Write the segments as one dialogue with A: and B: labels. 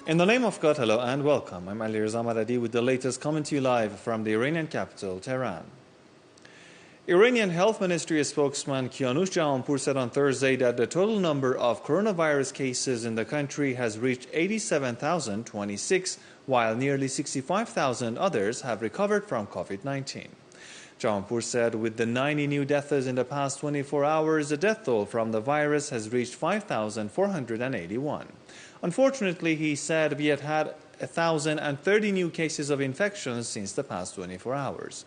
A: In the name of God, hello and welcome. I'm Ali Razamadadi with the latest coming to you live from the Iranian capital, Tehran. Iranian Health Ministry spokesman Kianush Jahanpour said on Thursday that the total number of coronavirus cases in the country has reached 87,026, while nearly 65,000 others have recovered from COVID-19. Jahanpour said with the 90 new deaths in the past 24 hours, the death toll from the virus has reached 5,481. Unfortunately, he said we had 1,030 new cases of infections since the past 24 hours.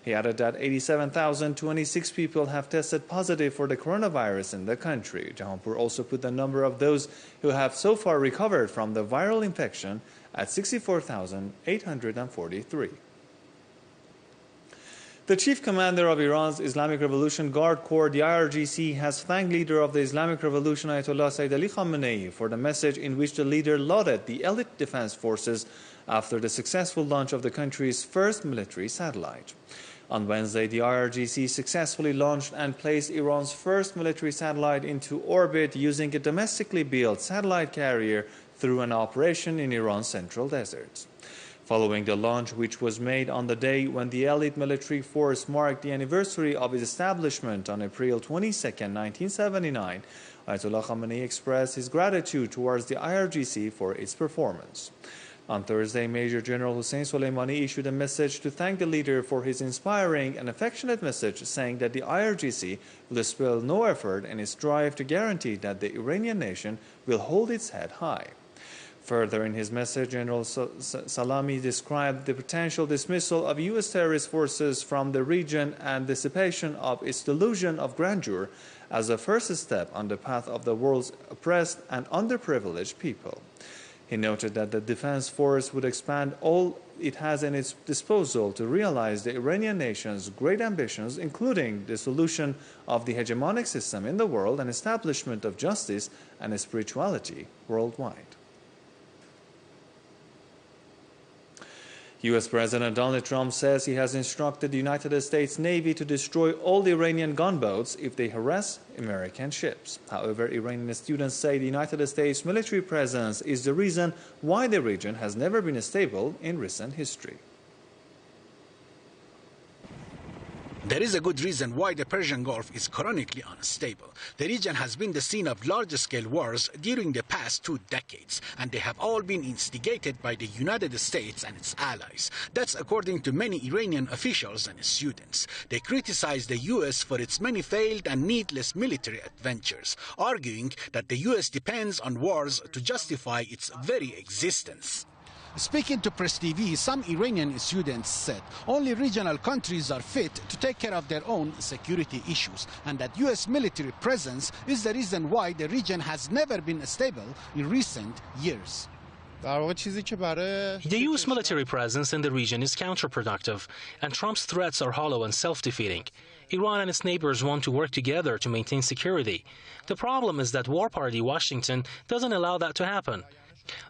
A: He added that 87,026 people have tested positive for the coronavirus in the country. Jahanpour also put the number of those who have so far recovered from the viral infection at 64,843. The chief commander of Iran's Islamic Revolution Guard Corps, the IRGC, has thanked leader of the Islamic Revolution Ayatollah Sayyid Ali Khamenei for the message in which the leader lauded the elite defense forces after the successful launch of the country's first military satellite. On Wednesday, the IRGC successfully launched and placed Iran's first military satellite into orbit using a domestically built satellite carrier through an operation in Iran's central deserts. Following the launch, which was made on the day when the elite military force marked the anniversary of its establishment on April 22, 1979, Ayatollah Khamenei expressed his gratitude towards the IRGC for its performance. On Thursday, Major General Hossein Soleimani issued a message to thank the leader for his inspiring and affectionate message, saying that the IRGC will spare no effort in its drive to guarantee that the Iranian nation will hold its head high. Further in his message, General Salami described the potential dismissal of U.S. terrorist forces from the region and dissipation of its delusion of grandeur as a first step on the path of the world's oppressed and underprivileged people. He noted that the defense force would expand all it has in its disposal to realize the Iranian nation's great ambitions, including the solution of the hegemonic system in the world and establishment of justice and spirituality worldwide. U.S. President Donald Trump says he has instructed the United States Navy to destroy all the Iranian gunboats if they harass American ships. However, Iranian students say the United States military presence is the reason why the region has never been stable in recent history.
B: There is a good reason why the Persian Gulf is chronically unstable. The region has been the scene of large-scale wars during the past 2 decades, and they have all been instigated by the United States and its allies. That's according to many Iranian officials and students. They criticize the U.S. for its many failed and needless military adventures, arguing that the U.S. depends on wars to justify its very existence. Speaking to Press TV, some Iranian students said only regional countries are fit to take care of their own security issues, and that U.S. military presence is the reason why the region has never been stable in recent years.
C: The U.S. military presence in the region is counterproductive, and Trump's threats are hollow and self-defeating. Iran and its neighbors want to work together to maintain security. The problem is that war party Washington doesn't allow that to happen.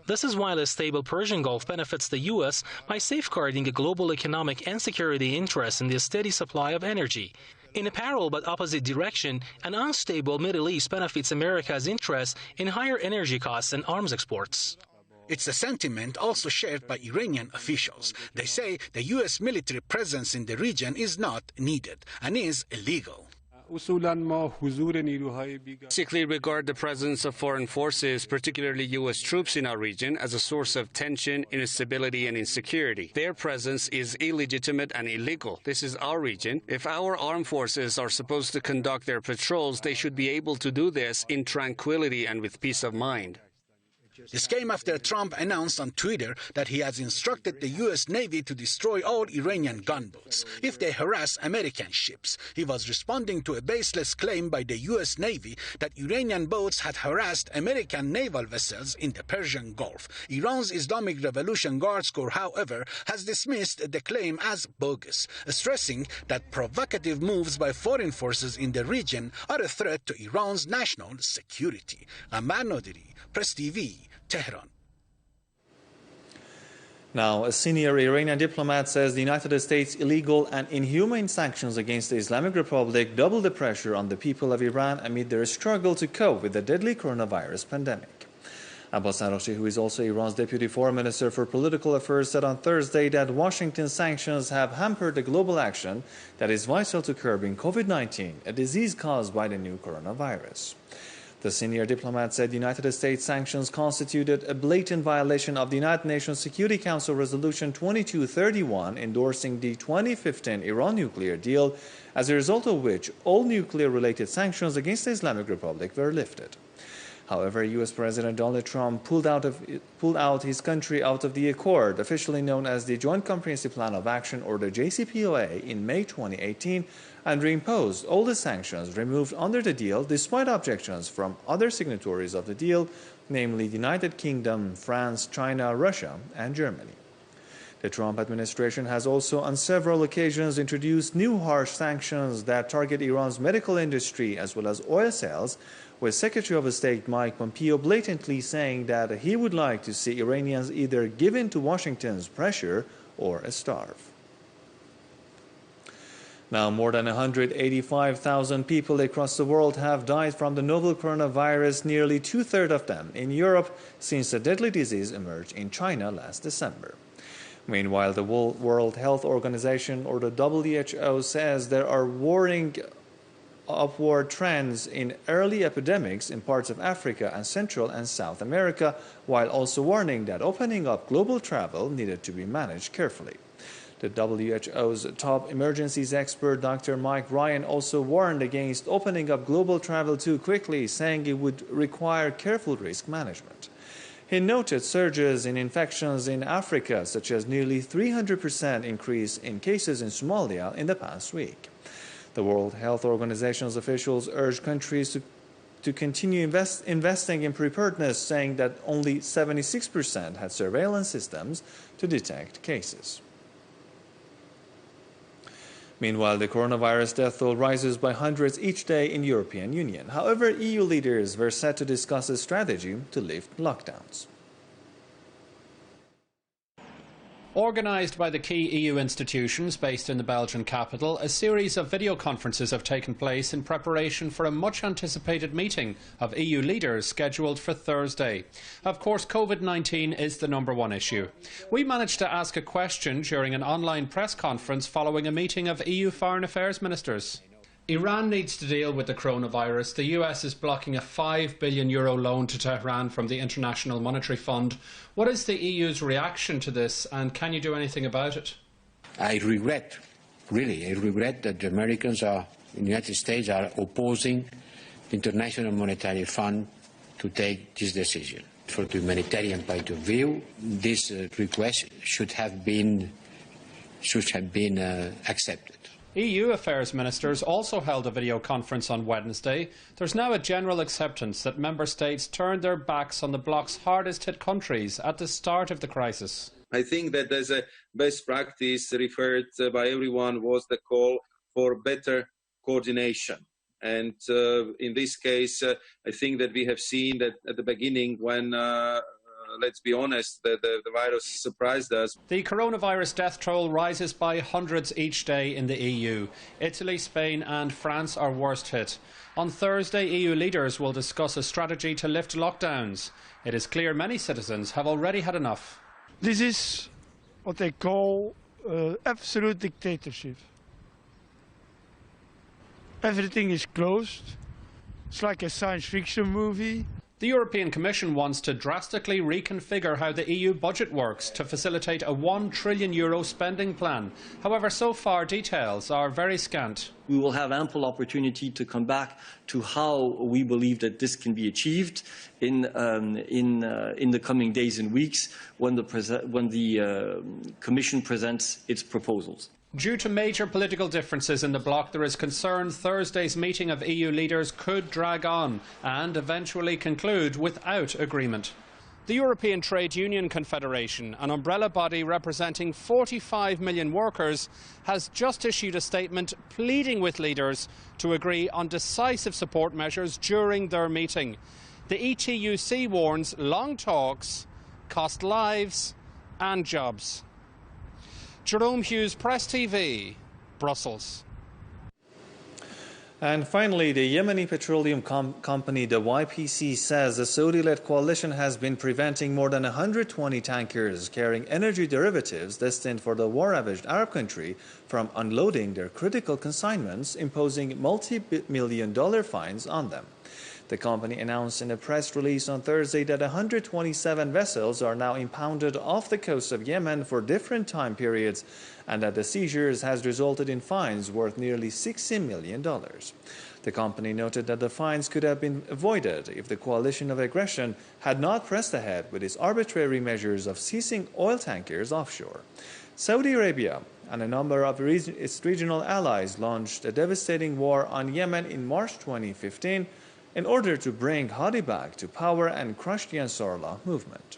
C: This is why the stable Persian Gulf benefits the U.S. by safeguarding a global economic and security interest in the steady supply of energy. In a parallel but opposite direction, an unstable Middle East benefits America's interest in higher energy costs and arms exports. It's a sentiment also shared by Iranian officials. They say the U.S. military presence in the region is not needed and is illegal.
D: Basically regard the presence of foreign forces, particularly U.S. troops in our region, as a source of tension, instability and insecurity. Their presence is illegitimate and illegal. This is our region. If our armed forces are supposed to conduct their patrols, they should be able to do this in tranquility and with peace of mind.
B: This came after Trump announced on Twitter that he has instructed the U.S. Navy to destroy all Iranian gunboats if they harass American ships. He was responding to a baseless claim by the U.S. Navy that Iranian boats had harassed American naval vessels in the Persian Gulf. Iran's Islamic Revolution Guards Corps, however, has dismissed the claim as bogus, stressing that provocative moves by foreign forces in the region are a threat to Iran's national security. Amar Nadiri, Press TV, Tehran.
A: Now, a senior Iranian diplomat says the United States' illegal and inhumane sanctions against the Islamic Republic double the pressure on the people of Iran amid their struggle to cope with the deadly coronavirus pandemic. Abbas Araghchi, who is also Iran's deputy foreign minister for political affairs, said on Thursday that Washington's sanctions have hampered the global action that is vital to curbing COVID-19, a disease caused by the new coronavirus. The senior diplomat said United States sanctions constituted a blatant violation of the United Nations Security Council Resolution 2231 endorsing the 2015 Iran nuclear deal, as a result of which all nuclear-related sanctions against the Islamic Republic were lifted. However, U.S. President Donald Trump pulled out his country out of the accord, officially known as the Joint Comprehensive Plan of Action, or the JCPOA, in May 2018, and reimposed all the sanctions removed under the deal, despite objections from other signatories of the deal, namely the United Kingdom, France, China, Russia, and Germany. The Trump administration has also on several occasions introduced new harsh sanctions that target Iran's medical industry as well as oil sales, with Secretary of State Mike Pompeo blatantly saying that he would like to see Iranians either give in to Washington's pressure or starve. Now, more than 185,000 people across the world have died from the novel coronavirus, nearly two-thirds of them in Europe, since the deadly disease emerged in China last December. Meanwhile, the World Health Organization, or the WHO, says there are worrying upward trends in early epidemics in parts of Africa and Central and South America, while also warning that opening up global travel needed to be managed carefully. The WHO's top emergencies expert, Dr. Mike Ryan, also warned against opening up global travel too quickly, saying it would require careful risk management. He noted surges in infections in Africa, such as nearly 300% increase in cases in Somalia in the past week. The World Health Organization's officials urged countries to continue investing in preparedness, saying that only 76% had surveillance systems to detect cases. Meanwhile, the coronavirus death toll rises by hundreds each day in the European Union. However, EU leaders were set to discuss a strategy to lift lockdowns.
E: Organised by the key EU institutions based in the Belgian capital, a series of video conferences have taken place in preparation for a much-anticipated meeting of EU leaders scheduled for Thursday. Of course, COVID-19 is the #1 issue. We managed to ask a question during an online press conference following a meeting of EU foreign affairs ministers. Iran needs to deal with the coronavirus. The US is blocking a €5 billion loan to Tehran from the International Monetary Fund. What is the EU's reaction to this, and can you do anything about it?
F: I regret that the Americans in the United States are opposing the International Monetary Fund to take this decision. From the humanitarian point of view, this request should have been accepted.
E: EU affairs ministers also held a video conference on Wednesday. There's now a general acceptance that member states turned their backs on the bloc's hardest hit countries at the start of the crisis.
G: I think that as a best practice referred by everyone was the call for better coordination. And in this case, I think that we have seen that at the beginning when let's be honest, the virus surprised us.
E: The coronavirus death toll rises by hundreds each day in the EU. Italy, Spain and France are worst hit. On Thursday, EU leaders will discuss a strategy to lift lockdowns. It is clear many citizens have already had enough.
H: This is what they call absolute dictatorship. Everything is closed. It's like a science fiction movie.
E: The European Commission wants to drastically reconfigure how the EU budget works to facilitate a €1 trillion spending plan. However, so far details are very scant.
I: We will have ample opportunity to come back to how we believe that this can be achieved in the coming days and weeks when the Commission presents its proposals.
E: Due to major political differences in the bloc, there is concern Thursday's meeting of EU leaders could drag on and eventually conclude without agreement. The European Trade Union Confederation, an umbrella body representing 45 million workers, has just issued a statement pleading with leaders to agree on decisive support measures during their meeting. The ETUC warns long talks cost lives and jobs. Jerome Hughes, Press TV, Brussels.
A: And finally, the Yemeni petroleum company, the YPC, says the Saudi-led coalition has been preventing more than 120 tankers carrying energy derivatives destined for the war-ravaged Arab country from unloading their critical consignments, imposing multi-million-dollar fines on them. The company announced in a press release on Thursday that 127 vessels are now impounded off the coast of Yemen for different time periods, and that the seizures has resulted in fines worth nearly $60 million. The company noted that the fines could have been avoided if the coalition of aggression had not pressed ahead with its arbitrary measures of seizing oil tankers offshore. Saudi Arabia and a number of its regional allies launched a devastating war on Yemen in March 2015 in order to bring Hadi back to power and crush the Ansarullah movement.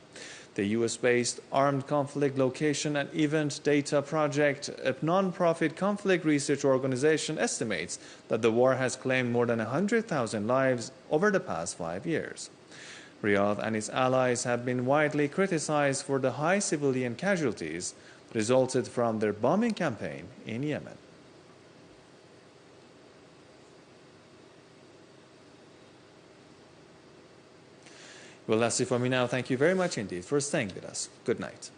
A: The US-based Armed Conflict Location and Event Data Project, a non-profit conflict research organization, estimates that the war has claimed more than 100,000 lives over the past 5 years. Riyadh and its allies have been widely criticized for the high civilian casualties resulted from their bombing campaign in Yemen. Well, that's it for me now. Thank you very much indeed for staying with us. Good night.